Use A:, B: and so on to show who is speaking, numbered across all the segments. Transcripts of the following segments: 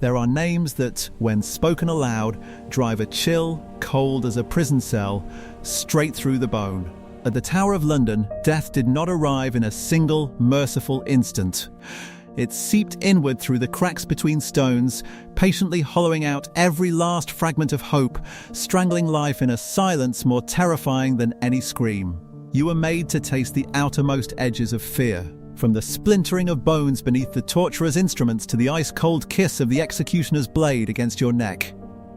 A: There are names that, when spoken aloud, drive a chill, cold as a prison cell, straight through the bone. At the Tower of London, death did not arrive in a single, merciful instant. It seeped inward through the cracks between stones, patiently hollowing out every last fragment of hope, strangling life in a silence more terrifying than any scream. You were made to taste the outermost edges of fear, from the splintering of bones beneath the torturer's instruments to the ice-cold kiss of the executioner's blade against your neck.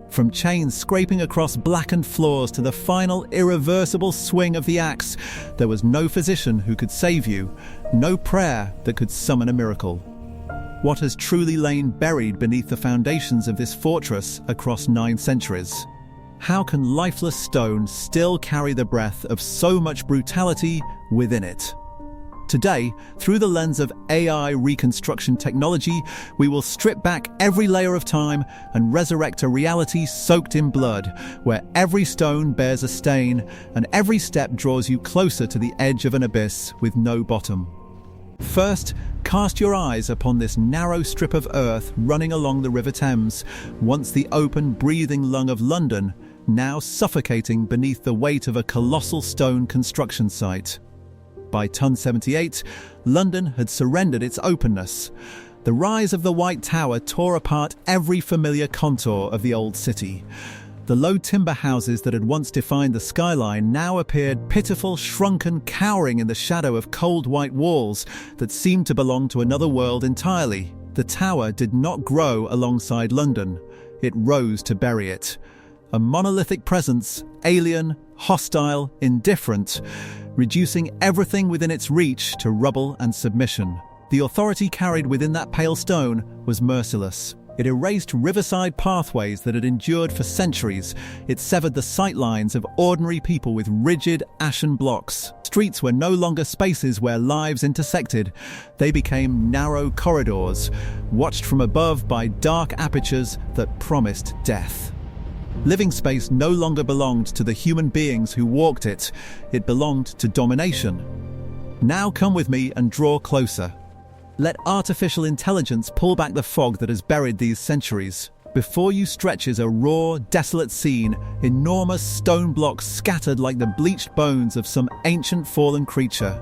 A: From chains scraping across blackened floors to the final irreversible swing of the axe, there was no physician who could save you, no prayer that could summon a miracle. What has truly lain buried beneath the foundations of this fortress across 9 centuries? How can lifeless stone still carry the breath of so much brutality within it? Today, through the lens of AI reconstruction technology, we will strip back every layer of time and resurrect a reality soaked in blood, where every stone bears a stain and every step draws you closer to the edge of an abyss with no bottom. First, cast your eyes upon this narrow strip of earth running along the River Thames, once the open, breathing lung of London, now suffocating beneath the weight of a colossal stone construction site. By ton 78, London had surrendered its openness. The rise of the White Tower tore apart every familiar contour of the old city. The low timber houses that had once defined the skyline now appeared pitiful, shrunken, cowering in the shadow of cold white walls that seemed to belong to another world entirely. The tower did not grow alongside London. It rose to bury it. A monolithic presence, alien, hostile, indifferent, reducing everything within its reach to rubble and submission. The authority carried within that pale stone was merciless. It erased riverside pathways that had endured for centuries. It severed the sightlines of ordinary people with rigid, ashen blocks. Streets were no longer spaces where lives intersected. They became narrow corridors, watched from above by dark apertures that promised death. Living space no longer belonged to the human beings who walked it. It belonged to domination. Now come with me and draw closer. Let artificial intelligence pull back the fog that has buried these centuries. Before you stretches a raw, desolate scene, enormous stone blocks scattered like the bleached bones of some ancient fallen creature.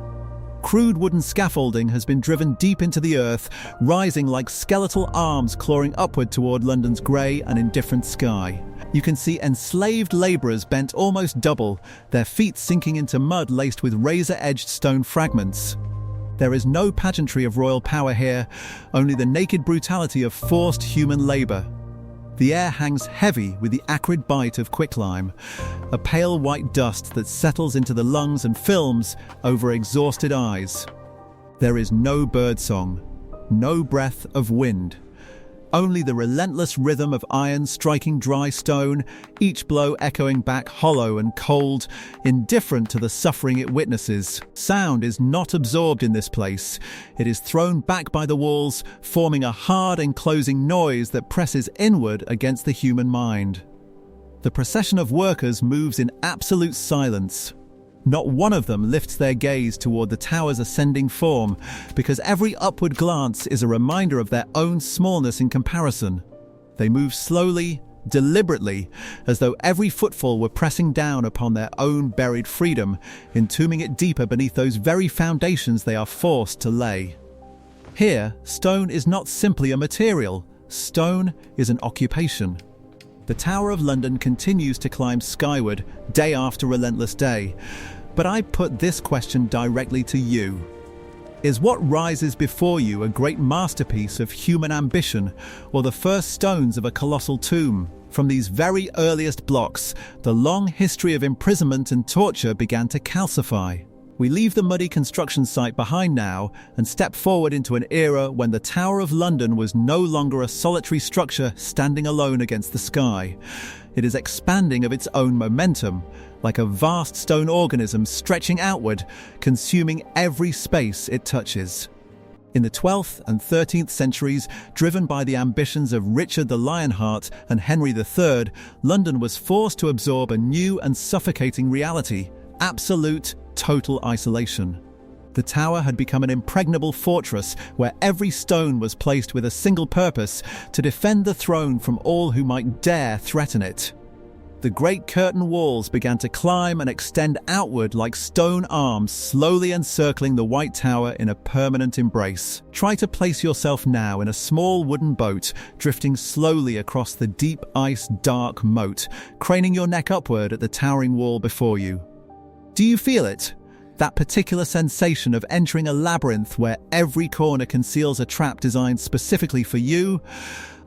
A: Crude wooden scaffolding has been driven deep into the earth, rising like skeletal arms clawing upward toward London's grey and indifferent sky. You can see enslaved labourers bent almost double, their feet sinking into mud laced with razor-edged stone fragments. There is no pageantry of royal power here, only the naked brutality of forced human labour. The air hangs heavy with the acrid bite of quicklime, a pale white dust that settles into the lungs and films over exhausted eyes. There is no birdsong, no breath of wind. Only the relentless rhythm of iron striking dry stone, each blow echoing back hollow and cold, indifferent to the suffering it witnesses. Sound is not absorbed in this place. It is thrown back by the walls, forming a hard enclosing noise that presses inward against the human mind. The procession of workers moves in absolute silence. Not one of them lifts their gaze toward the tower's ascending form, because every upward glance is a reminder of their own smallness in comparison. They move slowly, deliberately, as though every footfall were pressing down upon their own buried freedom, entombing it deeper beneath those very foundations they are forced to lay. Here, stone is not simply a material. Stone is an occupation. The Tower of London continues to climb skyward, day after relentless day. But I put this question directly to you. Is what rises before you a great masterpiece of human ambition, or the first stones of a colossal tomb? From these very earliest blocks, the long history of imprisonment and torture began to calcify. We leave the muddy construction site behind now and step forward into an era when the Tower of London was no longer a solitary structure standing alone against the sky. It is expanding of its own momentum, like a vast stone organism stretching outward, consuming every space it touches. In the 12th and 13th centuries, driven by the ambitions of Richard the Lionheart and Henry III, London was forced to absorb a new and suffocating reality: absolute, total isolation. The tower had become an impregnable fortress where every stone was placed with a single purpose: to defend the throne from all who might dare threaten it. The great curtain walls began to climb and extend outward like stone arms, slowly encircling the White Tower in a permanent embrace. Try to place yourself now in a small wooden boat, drifting slowly across the deep ice-dark moat, craning your neck upward at the towering wall before you. Do you feel it? That particular sensation of entering a labyrinth where every corner conceals a trap designed specifically for you?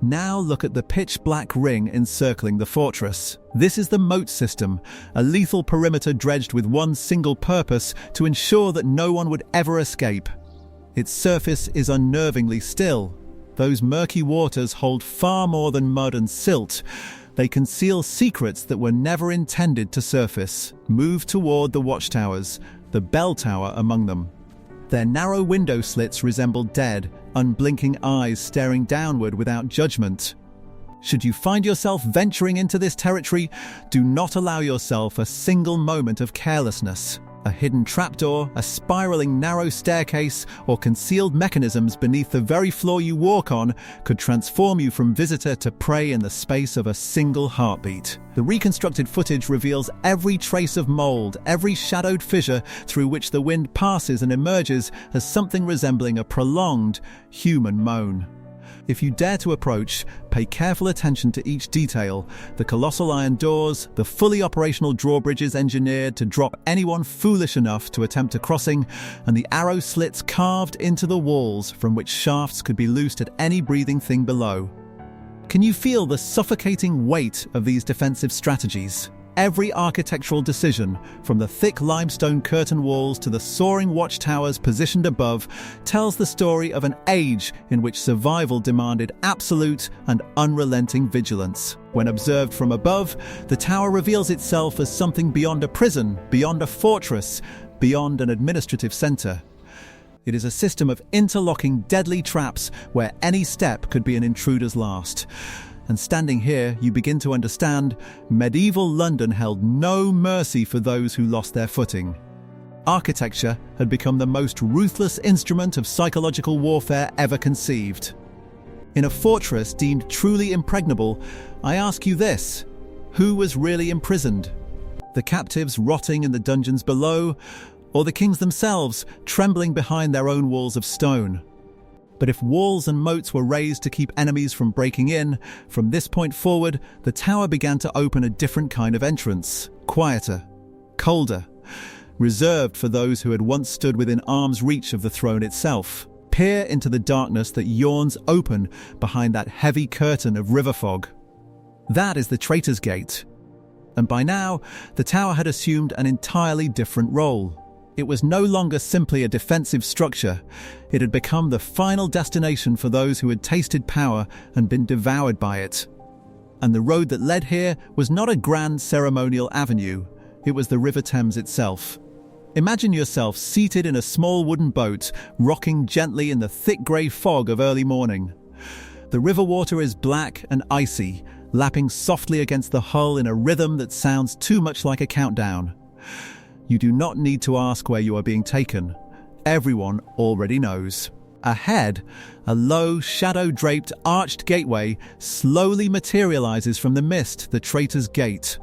A: Now look at the pitch-black ring encircling the fortress. This is the moat system, a lethal perimeter dredged with one single purpose: to ensure that no one would ever escape. Its surface is unnervingly still. Those murky waters hold far more than mud and silt. They conceal secrets that were never intended to surface. Move toward the watchtowers, the bell tower among them. Their narrow window slits resemble dead, unblinking eyes staring downward without judgment. Should you find yourself venturing into this territory, do not allow yourself a single moment of carelessness. A hidden trapdoor, a spiraling narrow staircase, or concealed mechanisms beneath the very floor you walk on could transform you from visitor to prey in the space of a single heartbeat. The reconstructed footage reveals every trace of mold, every shadowed fissure through which the wind passes and emerges as something resembling a prolonged human moan. If you dare to approach, pay careful attention to each detail: the colossal iron doors, the fully operational drawbridges engineered to drop anyone foolish enough to attempt a crossing, and the arrow slits carved into the walls from which shafts could be loosed at any breathing thing below. Can you feel the suffocating weight of these defensive strategies? Every architectural decision, from the thick limestone curtain walls to the soaring watchtowers positioned above, tells the story of an age in which survival demanded absolute and unrelenting vigilance. When observed from above, the tower reveals itself as something beyond a prison, beyond a fortress, beyond an administrative center. It is a system of interlocking deadly traps where any step could be an intruder's last. And standing here, you begin to understand medieval London held no mercy for those who lost their footing. Architecture had become the most ruthless instrument of psychological warfare ever conceived. In a fortress deemed truly impregnable, I ask you this: who was really imprisoned? The captives rotting in the dungeons below, or the kings themselves trembling behind their own walls of stone? But if walls and moats were raised to keep enemies from breaking in, from this point forward, the tower began to open a different kind of entrance: quieter, colder, reserved for those who had once stood within arm's reach of the throne itself. Peer into the darkness that yawns open behind that heavy curtain of river fog. That is the Traitor's Gate. And by now, the tower had assumed an entirely different role. It was no longer simply a defensive structure. It had become the final destination for those who had tasted power and been devoured by it. And the road that led here was not a grand ceremonial avenue. It was the River Thames itself. Imagine yourself seated in a small wooden boat, rocking gently in the thick grey fog of early morning. The river water is black and icy, lapping softly against the hull in a rhythm that sounds too much like a countdown. You do not need to ask where you are being taken. Everyone already knows. Ahead, a low, shadow-draped, arched gateway slowly materializes from the mist, the Traitor's Gate.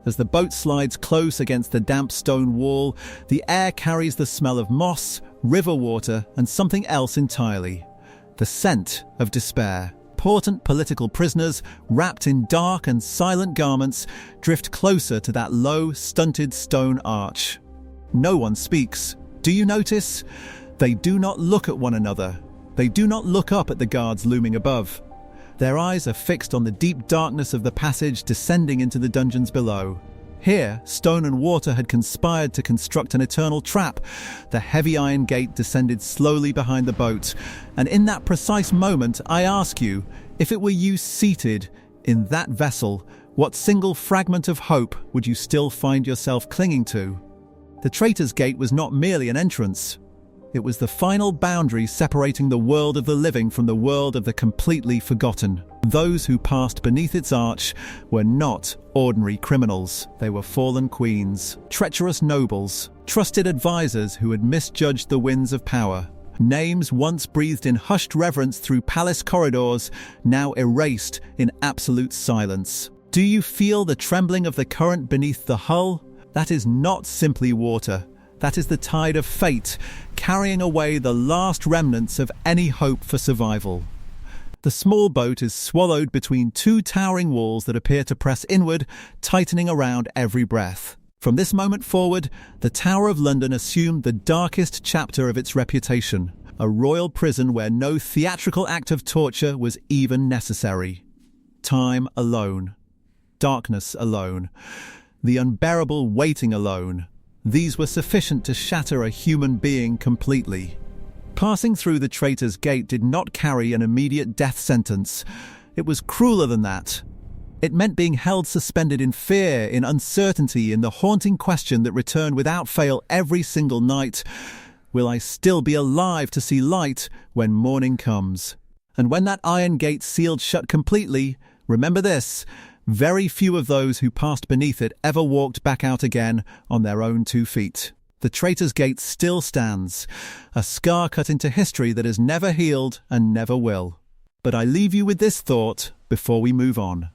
A: As the boat slides close against the damp stone wall, the air carries the smell of moss, river water, and something else entirely: the scent of despair. Important political prisoners, wrapped in dark and silent garments, drift closer to that low, stunted stone arch. No one speaks. Do you notice? They do not look at one another. They do not look up at the guards looming above. Their eyes are fixed on the deep darkness of the passage descending into the dungeons below. Here, stone and water had conspired to construct an eternal trap. The heavy iron gate descended slowly behind the boat, and in that precise moment, I ask you, if it were you seated in that vessel, what single fragment of hope would you still find yourself clinging to? The Traitor's Gate was not merely an entrance. It was the final boundary separating the world of the living from the world of the completely forgotten. Those who passed beneath its arch were not ordinary criminals. They were fallen queens, treacherous nobles, trusted advisors who had misjudged the winds of power. Names once breathed in hushed reverence through palace corridors, now erased in absolute silence. Do you feel the trembling of the current beneath the hull? That is not simply water. That is the tide of fate, carrying away the last remnants of any hope for survival. The small boat is swallowed between two towering walls that appear to press inward, tightening around every breath. From this moment forward, the Tower of London assumed the darkest chapter of its reputation, a royal prison where no theatrical act of torture was even necessary. Time alone. Darkness alone. The unbearable waiting alone. These were sufficient to shatter a human being completely. Passing through the Traitor's Gate did not carry an immediate death sentence. It was crueler than that. It meant being held suspended in fear, in uncertainty, in the haunting question that returned without fail every single night. Will I still be alive to see light when morning comes? And when that iron gate sealed shut completely, remember this: very few of those who passed beneath it ever walked back out again on their own 2 feet. The Traitor's Gate still stands, a scar cut into history that has never healed and never will. But I leave you with this thought before we move on.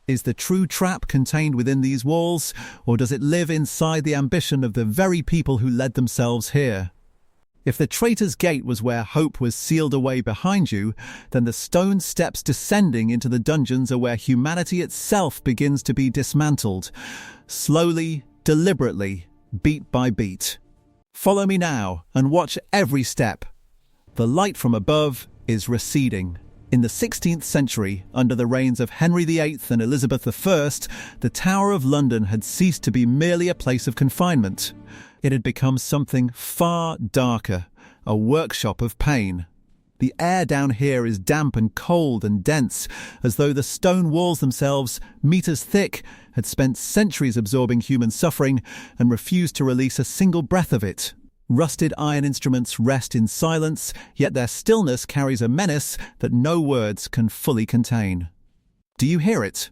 A: Is the true trap contained within these walls, or does it live inside the ambition of the very people who led themselves here? If the Traitor's Gate was where hope was sealed away behind you, then the stone steps descending into the dungeons are where humanity itself begins to be dismantled, slowly, deliberately, beat by beat. Follow me now and watch every step. The light from above is receding. In the 16th century, under the reigns of Henry VIII and Elizabeth I, the Tower of London had ceased to be merely a place of confinement. It had become something far darker, a workshop of pain. The air down here is damp and cold and dense, as though the stone walls themselves, meters thick, had spent centuries absorbing human suffering and refused to release a single breath of it. Rusted iron instruments rest in silence, yet their stillness carries a menace that no words can fully contain. Do you hear it?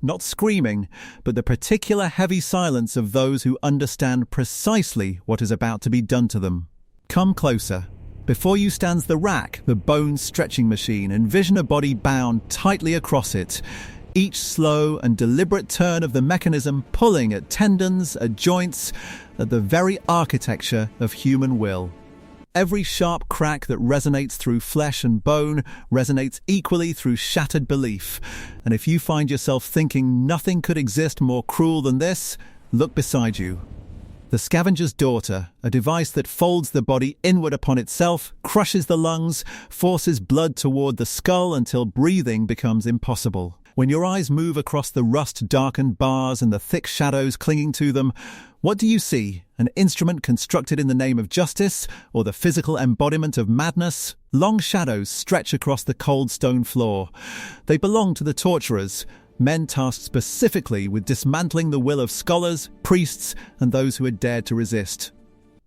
A: Not screaming, but the particular heavy silence of those who understand precisely what is about to be done to them. Come closer. Before you stands the rack, the bone-stretching machine. Envision a body bound tightly across it, each slow and deliberate turn of the mechanism pulling at tendons, at joints, at the very architecture of human will. Every sharp crack that resonates through flesh and bone resonates equally through shattered belief. And if you find yourself thinking nothing could exist more cruel than this, look beside you. The scavenger's daughter, a device that folds the body inward upon itself, crushes the lungs, forces blood toward the skull until breathing becomes impossible. When your eyes move across the rust-darkened bars and the thick shadows clinging to them, what do you see? An instrument constructed in the name of justice, or the physical embodiment of madness? Long shadows stretch across the cold stone floor. They belong to the torturers, men tasked specifically with dismantling the will of scholars, priests, and those who had dared to resist.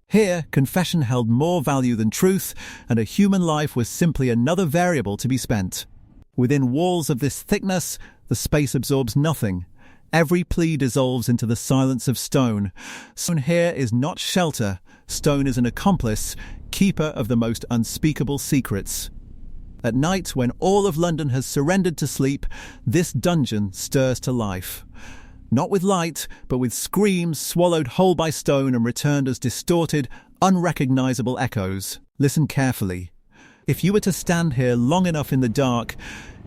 A: Here, confession held more value than truth, and a human life was simply another variable to be spent. Within walls of this thickness, the space absorbs nothing. Every plea dissolves into the silence of stone. Stone here is not shelter. Stone is an accomplice, keeper of the most unspeakable secrets. At night, when all of London has surrendered to sleep, this dungeon stirs to life. Not with light, but with screams swallowed whole by stone and returned as distorted, unrecognizable echoes. Listen carefully. If you were to stand here long enough in the dark,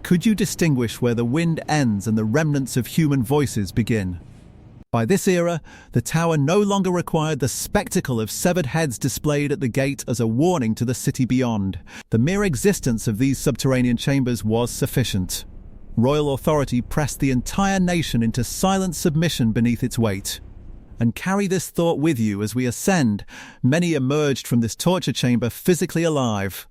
A: could you distinguish where the wind ends and the remnants of human voices begin? By this era, the tower no longer required the spectacle of severed heads displayed at the gate as a warning to the city beyond. The mere existence of these subterranean chambers was sufficient. Royal authority pressed the entire nation into silent submission beneath its weight. And carry this thought with you as we ascend. Many emerged from this torture chamber physically alive,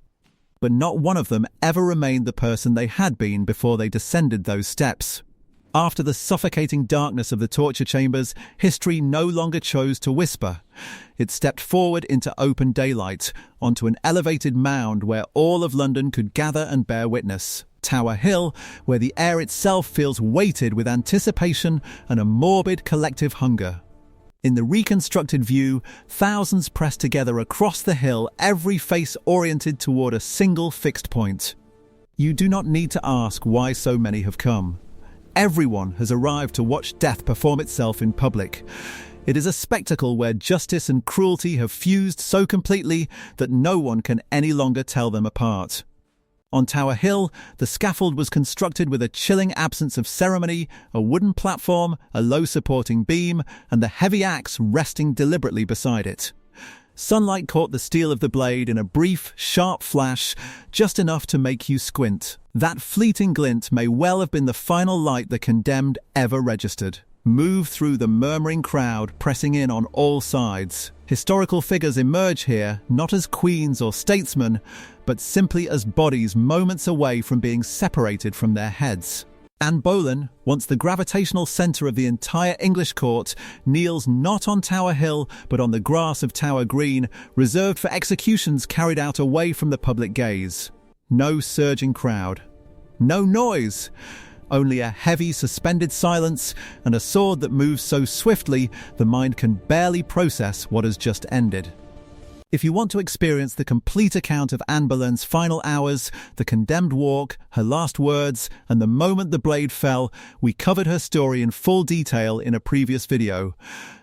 A: but not one of them ever remained the person they had been before they descended those steps. After the suffocating darkness of the torture chambers, history no longer chose to whisper. It stepped forward into open daylight, onto an elevated mound where all of London could gather and bear witness. Tower Hill, where the air itself feels weighted with anticipation and a morbid collective hunger. In the reconstructed view, thousands press together across the hill, every face oriented toward a single fixed point. You do not need to ask why so many have come. Everyone has arrived to watch death perform itself in public. It is a spectacle where justice and cruelty have fused so completely that no one can any longer tell them apart. On Tower Hill, the scaffold was constructed with a chilling absence of ceremony, a wooden platform, a low supporting beam, and the heavy axe resting deliberately beside it. Sunlight caught the steel of the blade in a brief, sharp flash, just enough to make you squint. That fleeting glint may well have been the final light the condemned ever registered. Move through the murmuring crowd, pressing in on all sides. Historical figures emerge here, not as queens or statesmen, but simply as bodies moments away from being separated from their heads. Anne Boleyn, once the gravitational centre of the entire English court, kneels not on Tower Hill but on the grass of Tower Green, reserved for executions carried out away from the public gaze. No surging crowd. No noise. Only a heavy, suspended silence and a sword that moves so swiftly the mind can barely process what has just ended. If you want to experience the complete account of Anne Boleyn's final hours, the condemned walk, her last words, and the moment the blade fell, we covered her story in full detail in a previous video.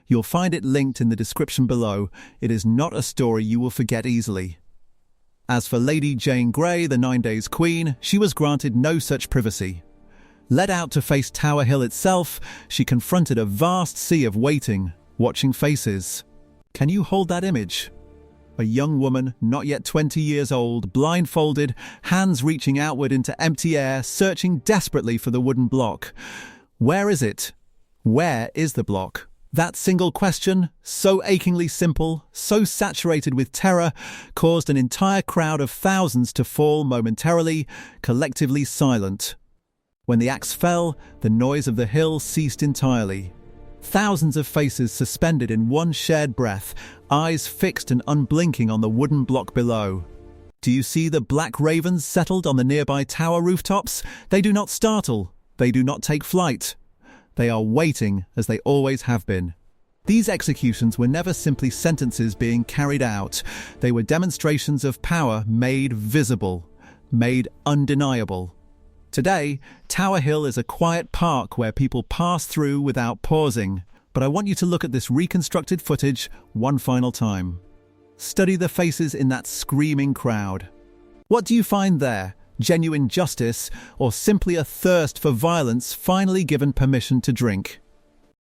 A: You'll find it linked in the description below. It is not a story you will forget easily. As for Lady Jane Grey, the 9 Days Queen, she was granted no such privacy. Led out to face Tower Hill itself, she confronted a vast sea of waiting, watching faces. Can you hold that image? A young woman, not yet 20 years old, blindfolded, hands reaching outward into empty air, searching desperately for the wooden block. Where is it? Where is the block? That single question, so achingly simple, so saturated with terror, caused an entire crowd of thousands to fall momentarily, collectively silent. When the axe fell, the noise of the hill ceased entirely. Thousands of faces suspended in one shared breath, eyes fixed and unblinking on the wooden block below. Do you see the black ravens settled on the nearby tower rooftops? They do not startle. They do not take flight. They are waiting, as they always have been. These executions were never simply sentences being carried out. They were demonstrations of power made visible, made undeniable. Today, Tower Hill is a quiet park where people pass through without pausing. But I want you to look at this reconstructed footage one final time. Study the faces in that screaming crowd. What do you find there? Genuine justice, or simply a thirst for violence finally given permission to drink?